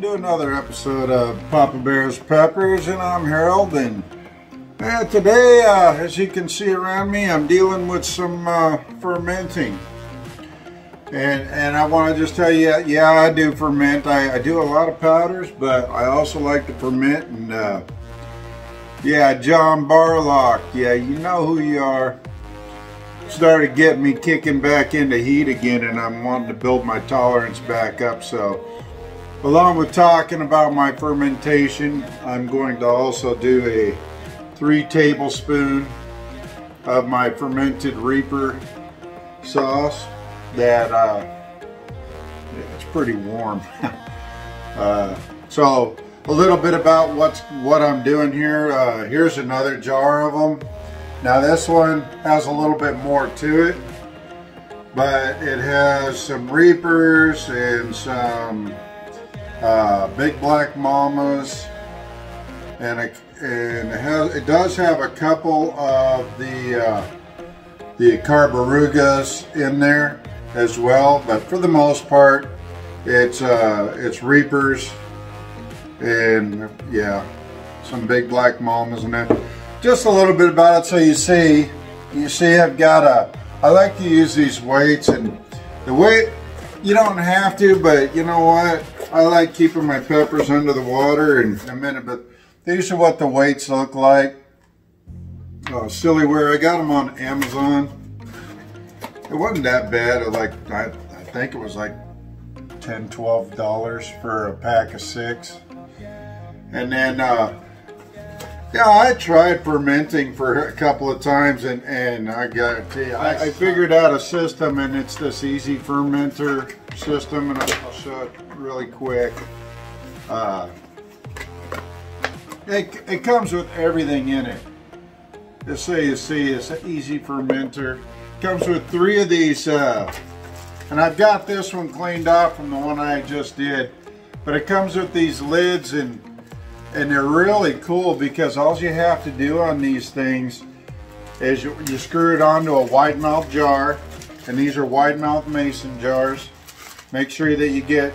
to another episode of Papa Bear's Peppers, and I'm Harold. And today, as you can see around me, I'm dealing with some fermenting. And I want to just tell you, yeah, I do ferment. I do a lot of powders, but I also like to ferment. And yeah, John Barlock, yeah, you know who you are. Started getting me kicking back into heat again, and I'm wanting to build my tolerance back up. So along with talking about my fermentation, I'm going to also do a 3 tablespoons of my fermented Reaper sauce that it's pretty warm. So a little bit about what I'm doing here. Here's another jar of them. Now this one has a little bit more to it, but it has some Reapers and some Big Black Mamas, and it does have a couple of the Carbarugas in there as well, but for the most part it's Reapers and yeah, some Big Black Mamas in there. Just a little bit about it so you see I've got I like to use these weights, and the weight, you don't have to, but you know what, I like keeping my peppers under the water in a minute. But these are what the weights look like. Silliware, I got them on Amazon. It wasn't that bad. I think it was like $10, $12 for a pack of 6. And then yeah, I tried fermenting for a couple of times, and I gotta tell you, I figured out a system, and it's this easy fermenter system, and I'll show it really quick. It comes with everything in it. Just so you see, it's an easy fermenter. It comes with 3 of these, and I've got this one cleaned off from the one I just did, but it comes with these lids, and they're really cool because all you have to do on these things is you screw it onto a wide mouth jar, and these are wide mouth mason jars. Make sure that you get,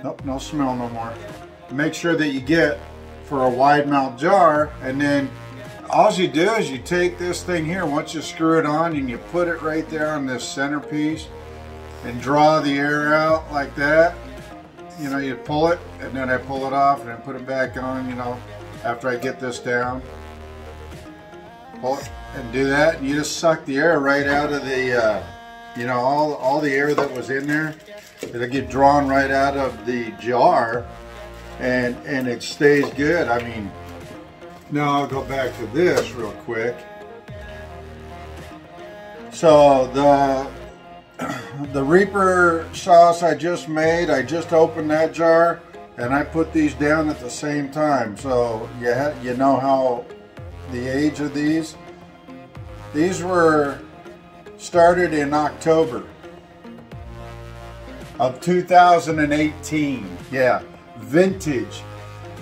nope, no smell no more. Make sure that you get for a wide mouth jar, and then all you do is you take this thing here, once you screw it on, and you put it right there on this centerpiece and draw the air out like that. You know, you pull it, and then I pull it off, and then put it back on, you know, after I get this down. Pull it, and do that, and you just suck the air right out of the, you know, all the air that was in there. It'll get drawn right out of the jar, and it stays good. I mean, now I'll go back to this real quick. So the Reaper sauce I just made, I just opened that jar, and I put these down at the same time. So you know how the age of these. These were started in October of 2018. Yeah, vintage,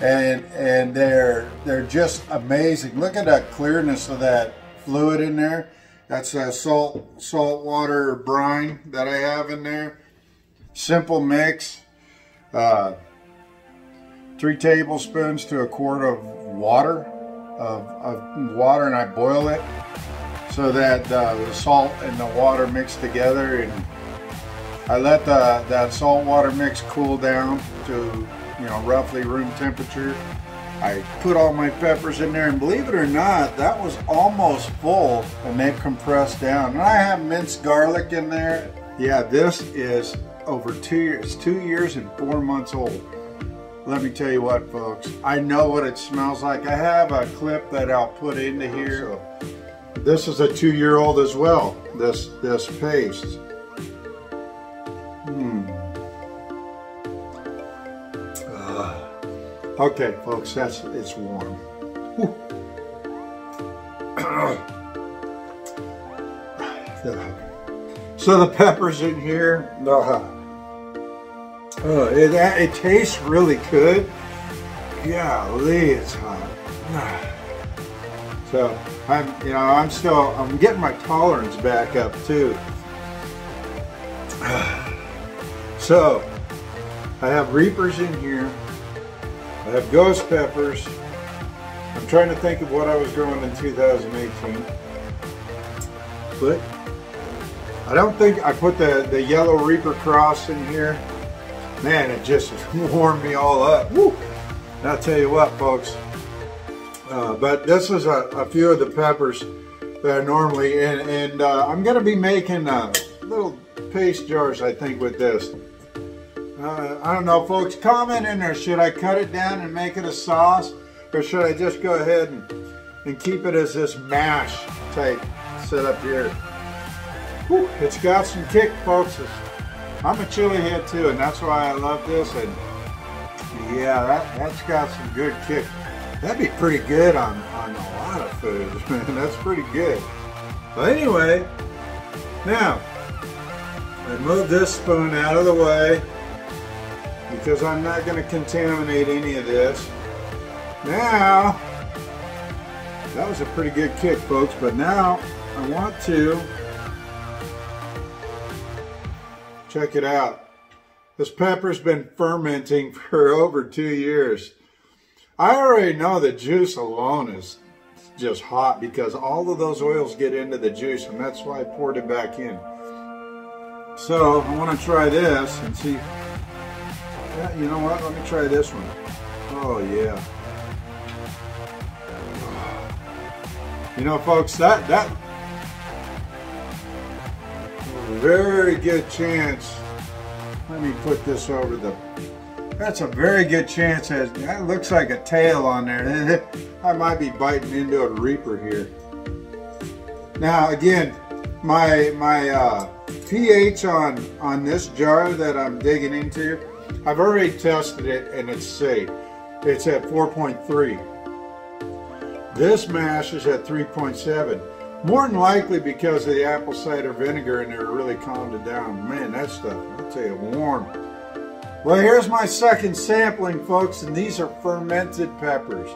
and they're just amazing. Look at that clearness of that fluid in there. That's a salt water brine that I have in there. Simple mix. 3 tablespoons to a quart of water, and I boil it so that the salt and the water mix together, and I let that salt water mix cool down to, you know, roughly room temperature. I put all my peppers in there, and believe it or not, that was almost full, and they compressed down. And I have minced garlic in there. Yeah, this is over 2 years. 2 years and 4 months old. Let me tell you what, folks, I know what it smells like. I have a clip that I'll put into here. This is a 2-year-old as well, this paste. Okay, folks, it's warm. So the peppers in here, it tastes really good. Golly, it's hot. So I'm getting my tolerance back up too. So I have reapers in here. I have ghost peppers. I'm trying to think of what I was growing in 2018. But I don't think I put the yellow Reaper Cross in here. Man, it just warmed me all up. Woo! And I'll tell you what, folks. But this is a few of the peppers that I normally, and I'm going to be making little paste jars, I think, with this. I don't know, folks. Comment in there. Should I cut it down and make it a sauce? Or should I just go ahead and keep it as this mash type setup here? Whew, it's got some kick, folks. I'm a chili head too, and that's why I love this. And yeah, that's got some good kick. That'd be pretty good on a lot of foods, man. That's pretty good. But anyway, now I move this spoon out of the way because I'm not going to contaminate any of this. Now, that was a pretty good kick, folks, but now I want to check it out. This pepper's been fermenting for over 2 years. I already know the juice alone is just hot because all of those oils get into the juice, and that's why I poured it back in. So I want to try this and see. Yeah, you know what? Let me try this one. Oh yeah. You know, folks, that very good chance. Let me put this over the. That's a very good chance. That looks like a tail on there. I might be biting into a Reaper here. Now, again, my pH on this jar that I'm digging into, I've already tested it and it's safe. It's at 4.3. This mash is at 3.7. More than likely because of the apple cider vinegar, and it really calmed it down. Man, that stuff, I'll tell you, warm. Well, here's my second sampling, folks, and these are fermented peppers.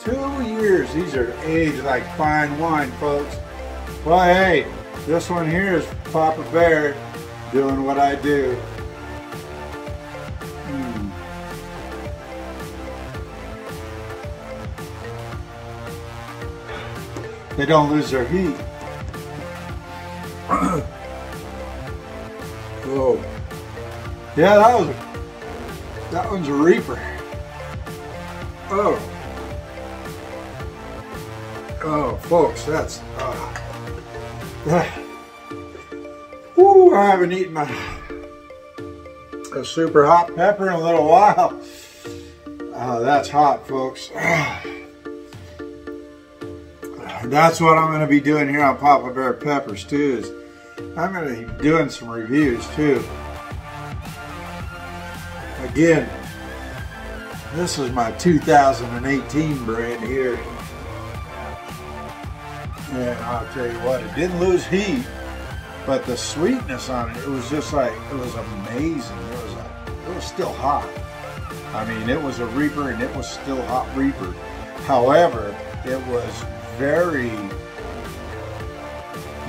2 years. These are aged like fine wine, folks. Well, hey, this one here is Papa Bear doing what I do. They don't lose their heat. Oh, yeah, that one's a Reaper. Oh, folks, that's. Woo! I haven't eaten a super hot pepper in a little while. Oh, that's hot, folks. That's what I'm going to be doing here on Papa Bear Peppers too. Is I'm going to be doing some reviews too. Again, this is my 2018 brand here, and I'll tell you what, it didn't lose heat, but the sweetness on it was just like, it was amazing. It was still hot. I mean, it was a Reaper, and it was still hot Reaper. However, it was very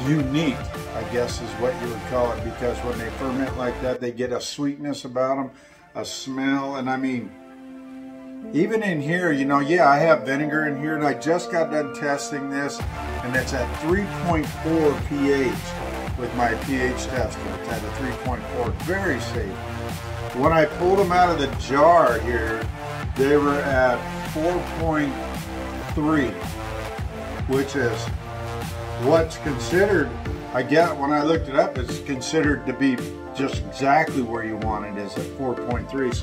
unique, I guess is what you would call it, because when they ferment like that, they get a sweetness about them, a smell. And I mean, even in here, you know, yeah, I have vinegar in here, and I just got done testing this, and it's at 3.4 pH with my pH tester. It's at a 3.4, very safe. When I pulled them out of the jar here, they were at 4.3. which is what's considered, I get when I looked it up, it's considered to be just exactly where you want it, is at 4.3.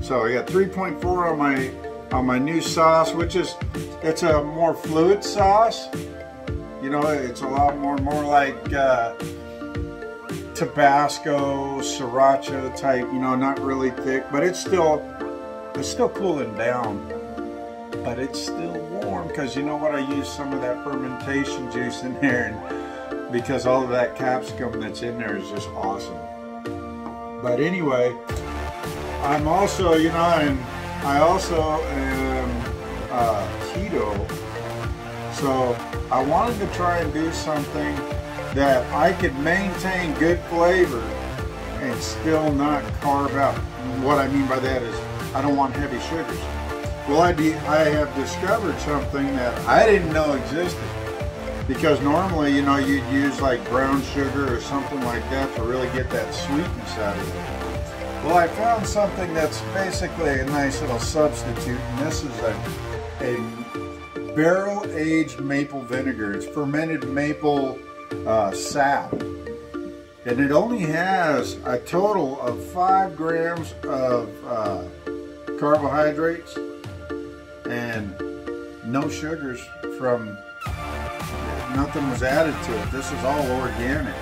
So I got 3.4 on my new sauce, which is, it's a more fluid sauce. You know, it's a lot more like Tabasco, Sriracha type, you know, not really thick, but it's still cooling down. But it's still warm because, you know what, I use some of that fermentation juice in there, and because all of that capsicum that's in there is just awesome. But anyway, I'm also, you know, and I also am keto, so I wanted to try and do something that I could maintain good flavor and still not carve out. What I mean by that is I don't want heavy sugars. Well, I have discovered something that I didn't know existed. Because normally, you know, you'd use like brown sugar or something like that to really get that sweetness out of it. Well, I found something that's basically a nice little substitute, and this is a barrel-aged maple vinegar. It's fermented maple sap. And it only has a total of 5 grams of carbohydrates and no sugars from, nothing was added to it. This is all organic.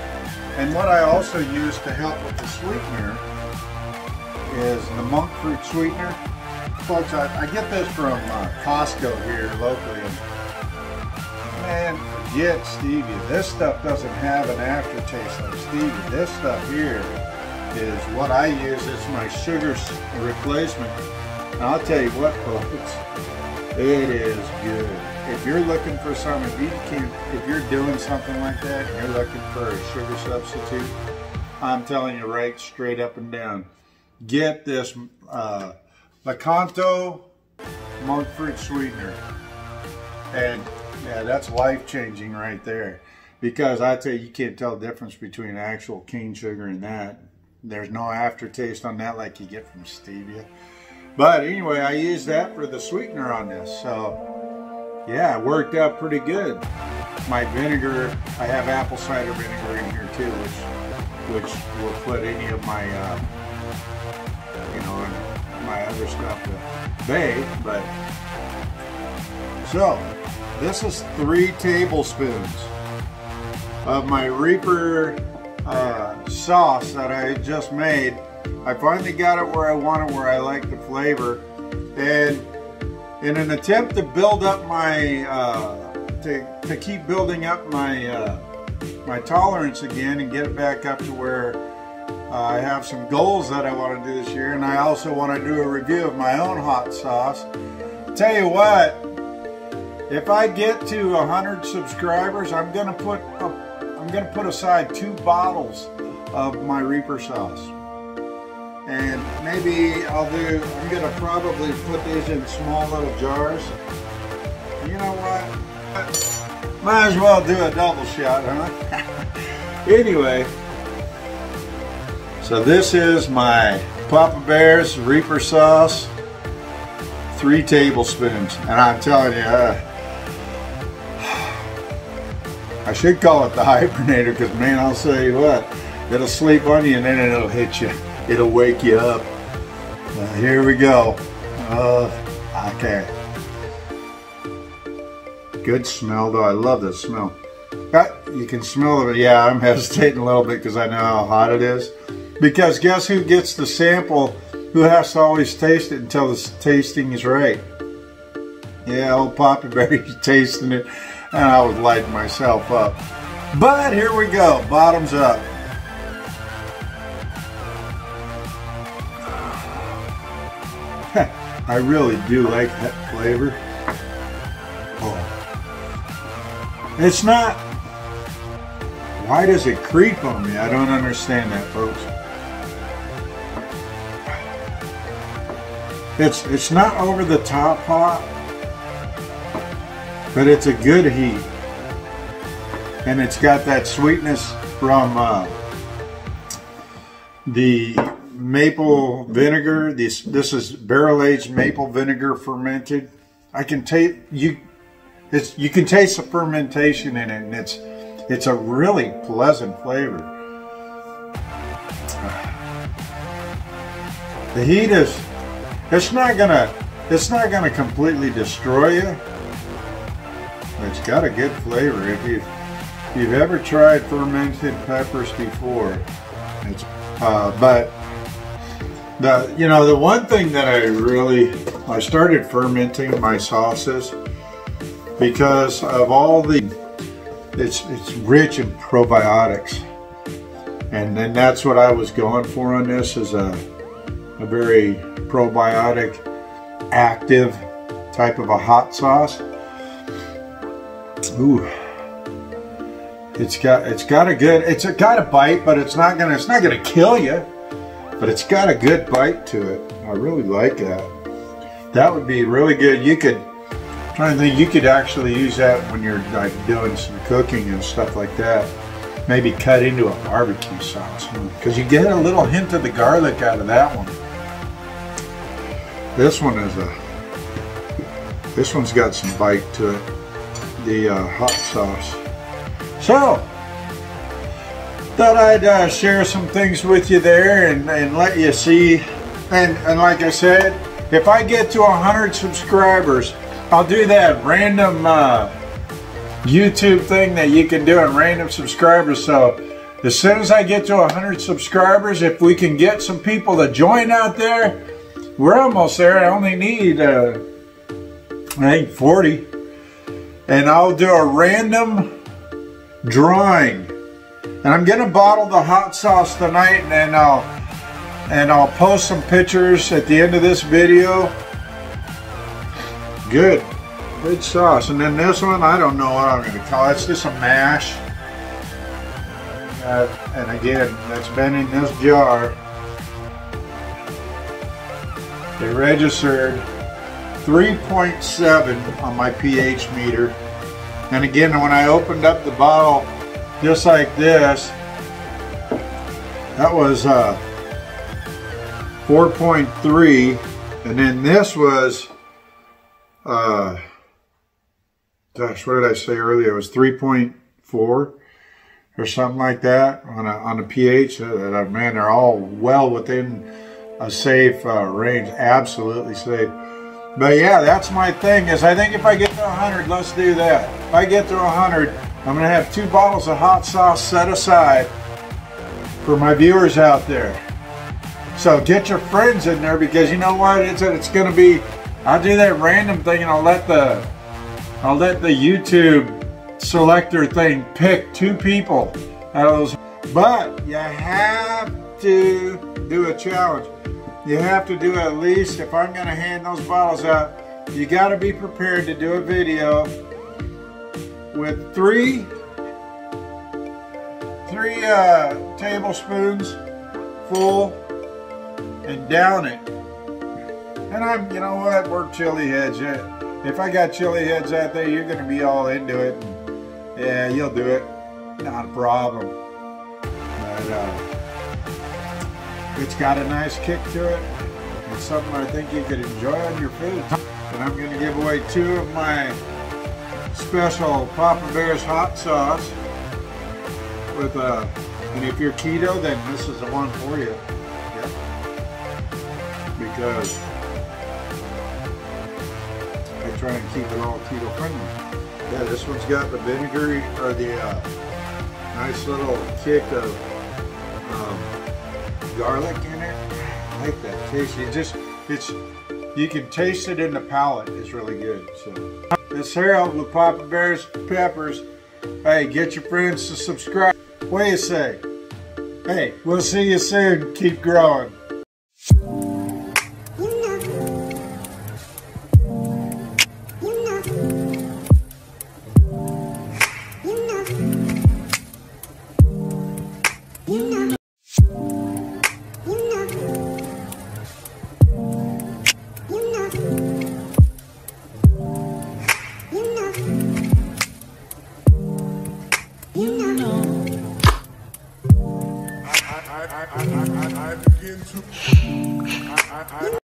And what I also use to help with the sweetener is the monk fruit sweetener. Folks, I get this from Costco here locally. And man, forget stevia. This stuff doesn't have an aftertaste like stevia. This stuff here is what I use. It's my sugar replacement. And I'll tell you what, folks, it is good. If you're looking for something, if you're doing something like that, and you're looking for a sugar substitute, I'm telling you right straight up and down, get this Lecanto monk fruit sweetener. And yeah, that's life-changing right there. Because I tell you can't tell the difference between actual cane sugar and that. There's no aftertaste on that like you get from stevia. But anyway, I use that for the sweetener on this. So yeah, it worked out pretty good. My vinegar, I have apple cider vinegar in here too, which will put any of my, you know, my other stuff to bay. But so this is 3 tablespoons of my Reaper sauce that I just made. I finally got it where I want it, where I like the flavor, and in an attempt to build up my, to keep building up my my tolerance again and get it back up to where I have some goals that I want to do this year, and I also want to do a review of my own hot sauce. Tell you what, if I get to 100 subscribers, I'm gonna put aside 2 bottles of my Reaper sauce. And maybe I'm gonna probably put these in small little jars. You know what? Might as well do a double shot, huh? Anyway, so this is my Papa Bear's Reaper sauce, 3 tablespoons. And I'm telling you, I should call it the hibernator, because man, I'll tell you what, it'll sleep on you and then it'll hit you. It'll wake you up. Here we go. Okay. Good smell though. I love this smell. You can smell it. Yeah, I'm hesitating a little bit because I know how hot it is. Because guess who gets the sample? Who has to always taste it until the tasting is right? Yeah, old Papa Bear, he's tasting it, and I was lighting myself up. But here we go. Bottoms up. I really do like that flavor. Oh. It's not... Why does it creep on me? I don't understand that, folks. It's not over the top hot, but it's a good heat. And it's got that sweetness from the maple vinegar. This is barrel-aged maple vinegar fermented. I can taste you can taste the fermentation in it, and it's a really pleasant flavor. The heat is it's not gonna completely destroy you. It's got a good flavor. If you've ever tried fermented peppers before, it's but the one thing that I started fermenting my sauces because of all it's rich in probiotics, and then that's what I was going for on this, is a very probiotic active type of a hot sauce. Ooh, it's got a bite, but it's not gonna kill you. but it's got a good bite to it. I really like that. That would be really good. You could, I'm trying to think, you could actually use that when you're like doing some cooking and stuff like that. Maybe cut into a barbecue sauce, because you get a little hint of the garlic out of that one. This one's got some bite to it, the hot sauce. So, thought I'd share some things with you there and let you see. And like I said, if I get to 100 subscribers, I'll do that random YouTube thing that you can do on random subscribers. So as soon as I get to 100 subscribers, if we can get some people to join out there, we're almost there. I only need I think 40, and I'll do a random drawing, and I'm gonna bottle the hot sauce tonight, and I'll post some pictures at the end of this video. Good sauce. And then this one, I don't know what I'm gonna call it. It's just a mash, and again, that's been in this jar. They registered 3.7 on my pH meter. And again, when I opened up the bottle just like this, that was 4.3, and then this was gosh, what did I say earlier? It was 3.4 or something like that on a pH. Man, they're all well within a safe range, absolutely safe. But yeah, that's my thing, is I think if I get to 100, let's do that. If I get to 100, I'm gonna have 2 bottles of hot sauce set aside for my viewers out there. So get your friends in there, because you know what, it's gonna be, I'll do that random thing, and I'll let the YouTube selector thing pick 2 people out of those. But you have to do a challenge. You have to do at least, if I'm going to hand those bottles out, you got to be prepared to do a video with 3 tablespoons full and down it. And you know what, we're chili heads. If I got chili heads out there, you're going to be all into it. And yeah, you'll do it. Not a problem. But it's got a nice kick to it. It's something I think you could enjoy on your food. And I'm going to give away 2 of my special Papa Bear's hot sauce. With and if you're keto, then this is the one for you. Yep. Because I try and keep it all keto friendly. Yeah, this one's got the vinegar, or the nice little kick of garlic in it. I like that taste. You can taste it in the palate. It's really good. So this Harold with Papa Bear's Peppers. Hey, get your friends to subscribe. What do you say? Hey, we'll see you soon. Keep growing. I begin to